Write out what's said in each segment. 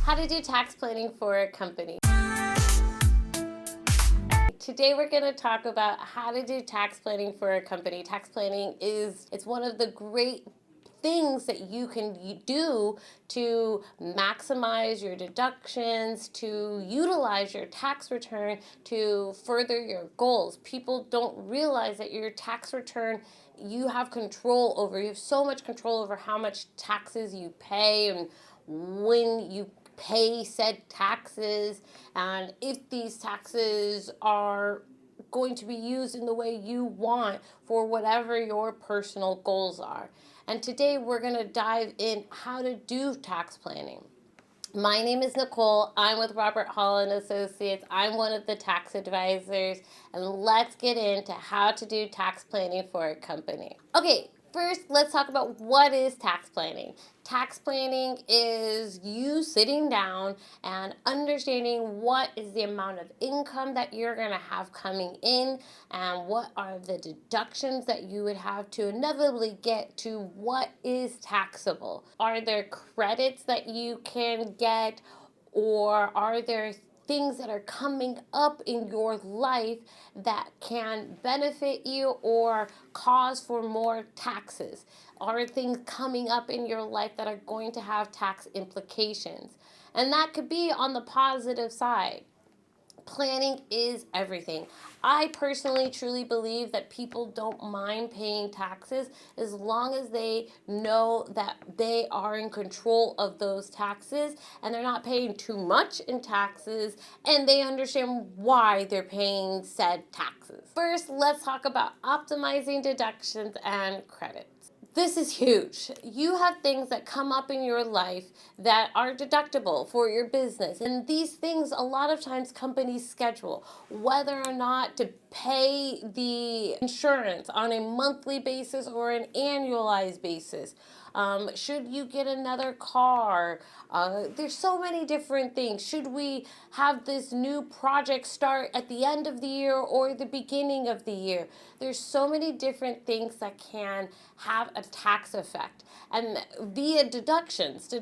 How to do tax planning for a company. Today we're going to talk about how to do tax planning for a company. Tax planning it's one of the great things that you can do to maximize your deductions, to utilize your tax return to further your goals. People don't realize that your tax return you have control over. You have so much control over how much taxes you pay and when you pay said taxes, and if these taxes are going to be used in the way you want for whatever your personal goals are. And today we're going to dive in how to do tax planning. My name is Nicole. I'm with Robert Hall and Associates. I'm one of the tax advisors, and let's get into how to do tax planning for a company. Okay, first, let's talk about what is tax planning. Tax planning is you sitting down and understanding what is the amount of income that you're going to have coming in and what are the deductions that you would have to inevitably get to what is taxable. Are there credits that you can get, or are there things that are coming up in your life that can benefit you or cause for more taxes? Are things coming up in your life that are going to have tax implications? And that could be on the positive side. Planning is everything. I personally truly believe that people don't mind paying taxes as long as they know that they are in control of those taxes and they're not paying too much in taxes and they understand why they're paying said taxes. First, let's talk about optimizing deductions and credits. This is huge. You have things that come up in your life that are deductible for your business. And these things, a lot of times companies schedule whether or not to pay the insurance on a monthly basis or an annualized basis. Should you get another car? There's so many different things. Should we have this new project start at the end of the year or the beginning of the year? There's so many different things that can have a tax effect. And via deductions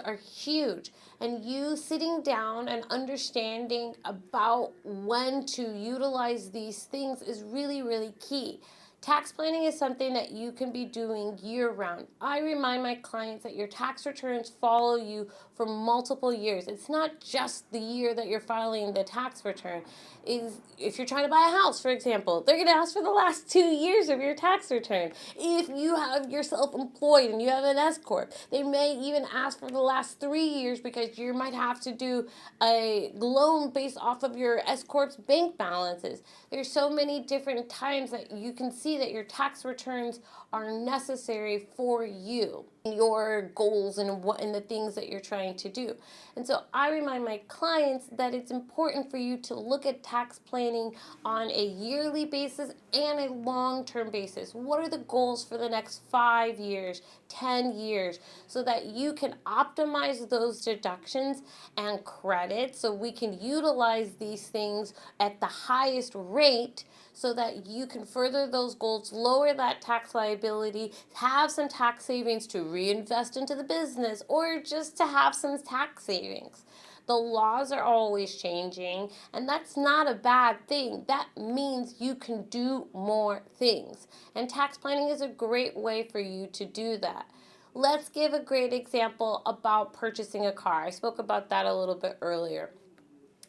are huge. And you sitting down and understanding about when to utilize these things is really, really key. Tax planning is something that you can be doing year-round. I remind my clients that your tax returns follow you for multiple years. It's not just the year that you're filing the tax return. If you're trying to buy a house, for example, they're going to ask for the last 2 years of your tax return. If you have your self-employed and you have an S corp, they may even ask for the last 3 years because you might have to do a loan based off of your S corp's bank balances. There's so many different times that you can see that your tax returns are necessary for you, your goals and the things that you're trying to do. And so I remind my clients that it's important for you to look at tax planning on a yearly basis and a long-term basis. What are the goals for the next 5 years, 10 years, so that you can optimize those deductions and credits so we can utilize these things at the highest rate so that you can further those goals, lower that tax liability, have some tax savings to reinvest into the business, or just to have some tax savings. The laws are always changing, and that's not a bad thing. That means you can do more things. And tax planning is a great way for you to do that. Let's give a great example about purchasing a car. I spoke about that a little bit earlier.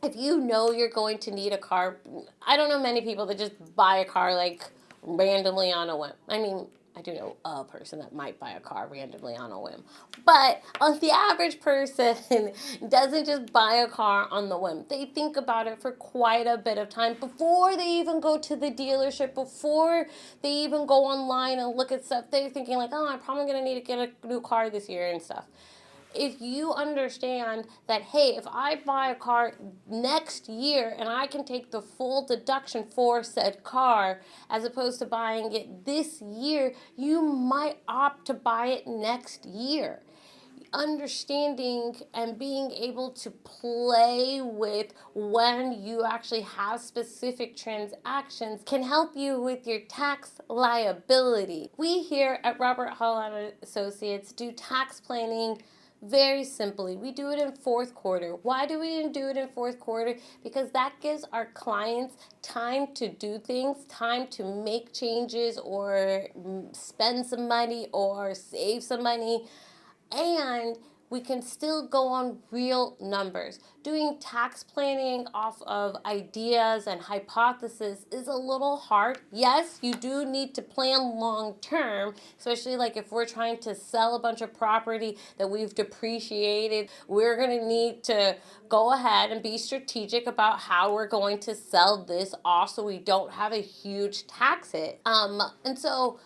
If you know you're going to need a car, I don't know many people that just buy a car like randomly on a whim. I mean, I do know a person that might buy a car randomly on a whim. But the average person doesn't just buy a car on the whim. They think about it for quite a bit of time before they even go to the dealership, before they even go online and look at stuff. They're thinking like, oh, I'm probably going to need to get a new car this year and stuff. If you understand that, hey, if I buy a car next year and I can take the full deduction for said car as opposed to buying it this year, you might opt to buy it next year. Understanding and being able to play with when you actually have specific transactions can help you with your tax liability. We here at Robert Hall and Associates do tax planning Very simply, we do it in fourth quarter. Why do we do it in fourth quarter? Because that gives our clients time to do things, time to make changes or spend some money or save some money, and we can still go on real numbers. Doing tax planning off of ideas and hypotheses is a little hard. Yes, you do need to plan long term, especially like if we're trying to sell a bunch of property that we've depreciated. We're going to need to go ahead and be strategic about how we're going to sell this off so we don't have a huge tax hit. And so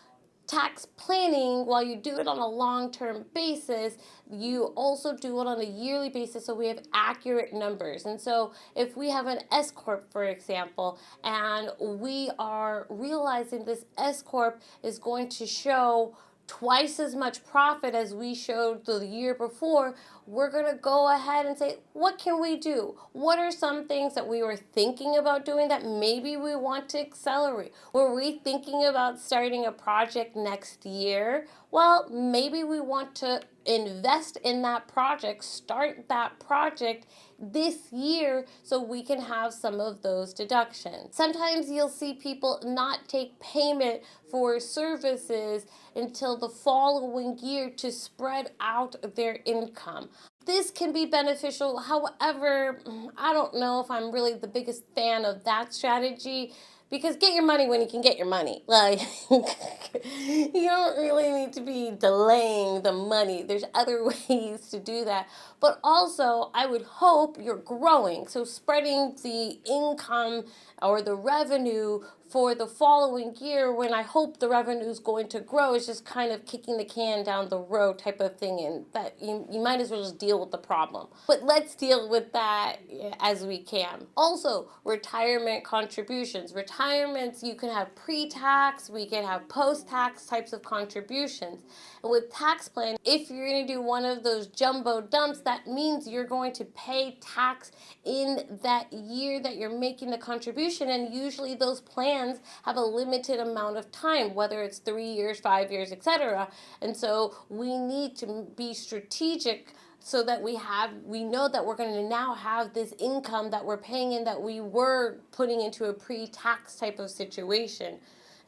tax planning, while you do it on a long-term basis, you also do it on a yearly basis so we have accurate numbers. And so if we have an S corp, for example, and we are realizing this S corp is going to show twice as much profit as we showed the year before, we're going to go ahead and say, what can we do? What are some things that we were thinking about doing that maybe we want to accelerate? Were we thinking about starting a project next year? Well, maybe we want to invest in that project, start that project this year so we can have some of those deductions. Sometimes you'll see people not take payment for services until the following year to spread out their income. This can be beneficial. However, I don't know if I'm really the biggest fan of that strategy, because get your money when you can get your money. Like, you don't really need to be delaying the money. There's other ways to do that. But also, I would hope you're growing. So spreading the income or the revenue for the following year, when I hope the revenue is going to grow, is just kind of kicking the can down the road type of thing, and that you might as well just deal with the problem. But let's deal with that as we can. Also, retirement contributions. Retirements, you can have pre-tax, we can have post-tax types of contributions. And with tax plan, if you're going to do one of those jumbo dumps, that means you're going to pay tax in that year that you're making the contribution, and usually those plans have a limited amount of time, whether it's 3 years, 5 years, etc. And so we need to be strategic so that we know that we're going to now have this income that we're paying in that we were putting into a pre-tax type of situation,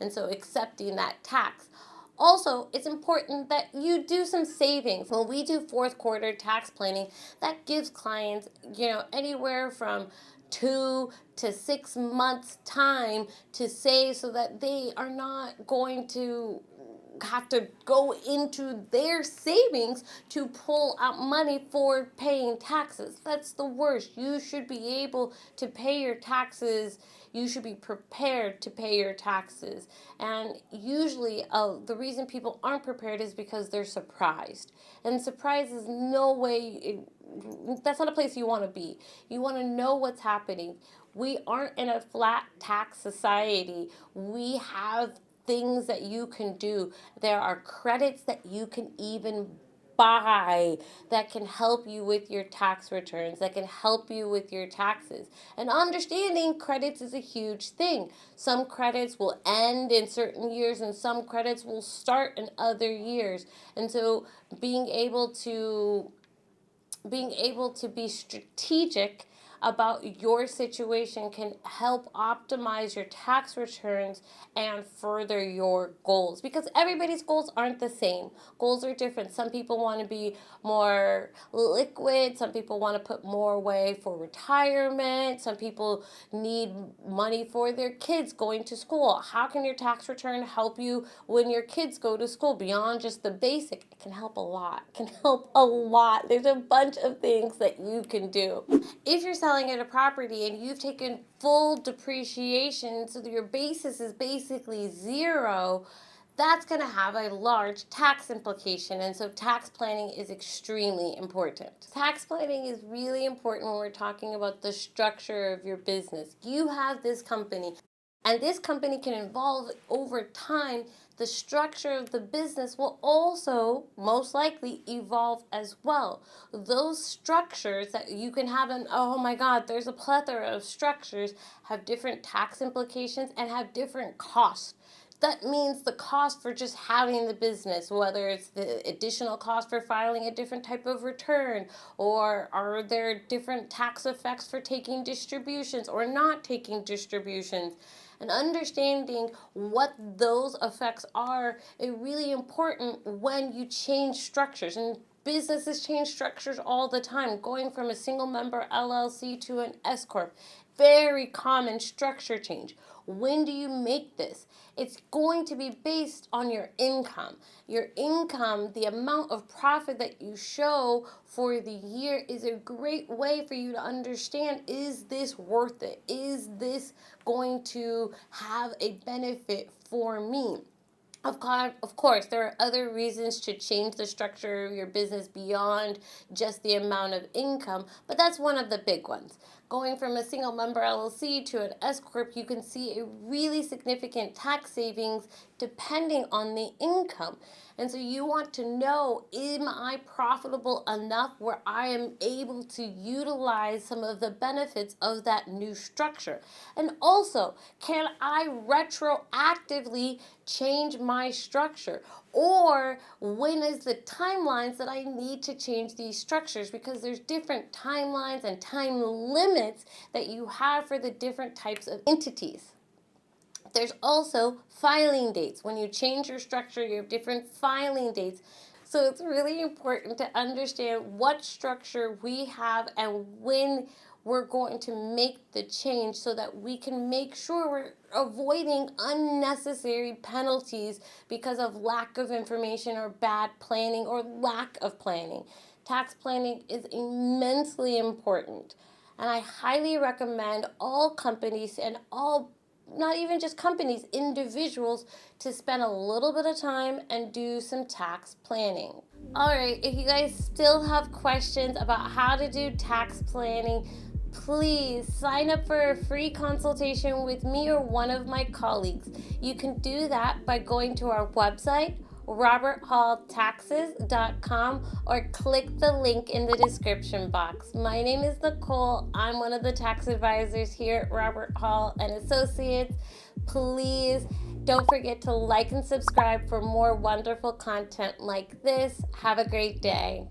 and so accepting that tax. Also, it's important that you do some savings. When we do fourth quarter tax planning, that gives clients, anywhere from 2 to 6 months time to save so that they are not going to have to go into their savings to pull out money for paying taxes. That's the worst. You should be able to pay your taxes. You should be prepared to pay your taxes. And usually the reason people aren't prepared is because they're surprised. And surprise is no way, that's not a place you want to be. You want to know what's happening. We aren't in a flat tax society. We have things that you can do. There are credits that you can even buy that can help you with your tax returns, that can help you with your taxes. And understanding credits is a huge thing. Some credits will end in certain years and some credits will start in other years. And so being able to be strategic about your situation can help optimize your tax returns and further your goals, because everybody's goals aren't the same. Goals are different. Some people want to be more liquid, some people want to put more away for retirement, some people need money for their kids going to school. How can your tax return help you when your kids go to school beyond just the basic? It can help a lot. It can help a lot. There's a bunch of things that you can do. If you're selling at a property and you've taken full depreciation, so that your basis is basically zero, that's going to have a large tax implication. And so tax planning is extremely important. Tax planning is really important when we're talking about the structure of your business. You have this company, and this company can evolve over time. The structure of the business will also most likely evolve as well. Those structures that you can have, and oh my God, there's a plethora of structures, have different tax implications and have different costs. that means the cost for just having the business, whether it's the additional cost for filing a different type of return, or are there different tax effects for taking distributions or not taking distributions. And understanding what those effects are is really important when you change structures. And businesses change structures all the time, going from a single member LLC to an S Corp. Very common structure change. When do you make this? It's going to be based on your income. Your income, the amount of profit that you show for the year, is a great way for you to understand, is this worth it? Is this going to have a benefit for me? Of course, there are other reasons to change the structure of your business beyond just the amount of income, but that's one of the big ones. Going from a single member LLC to an S Corp, you can see a really significant tax savings depending on the income. And so you want to know, am I profitable enough where I am able to utilize some of the benefits of that new structure? And also, can I retroactively change my structure? Or when is the timelines that I need to change these structures? Because there's different timelines and time limits that you have for the different types of entities. There's also filing dates. When you change your structure, you have different filing dates. So it's really important to understand what structure we have and when we're going to make the change, so that we can make sure we're avoiding unnecessary penalties because of lack of information or bad planning or lack of planning. Tax planning is immensely important. And I highly recommend all companies and all, not even just companies, individuals, to spend a little bit of time and do some tax planning. All right, if you guys still have questions about how to do tax planning, please sign up for a free consultation with me or one of my colleagues. You can do that by going to our website, roberthalltaxes.com, or click the link in the description box. My name is Nicole. I'm one of the tax advisors here at Robert Hall and Associates. Please don't forget to like and subscribe for more wonderful content like this. Have a great day.